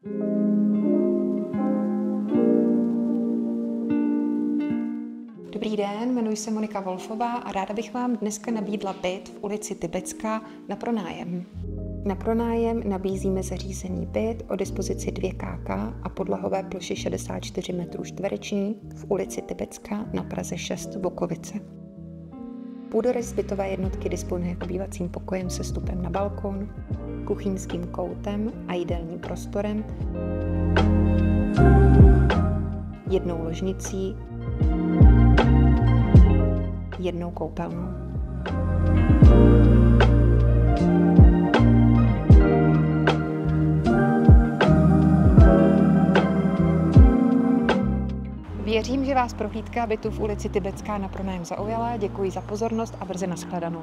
Dobrý den, jmenuji se Monika Wolfová a ráda bych vám dneska nabídla byt v ulici Tibetská na pronájem. Na pronájem nabízíme zařízený byt o dispozici 2 KK a podlahové ploše 64 m2 v ulici Tibetská na Praze 6 Bokovice. Půdorys bytové jednotky disponuje obývacím pokojem se vstupem na balkon, kuchyňským koutem a jídelním prostorem, jednou ložnicí, jednou koupelnou. Věřím, že vás prohlídka bytu v ulici Tibetská na pronájem zaujala. Děkuji za pozornost a brzy nashledanou.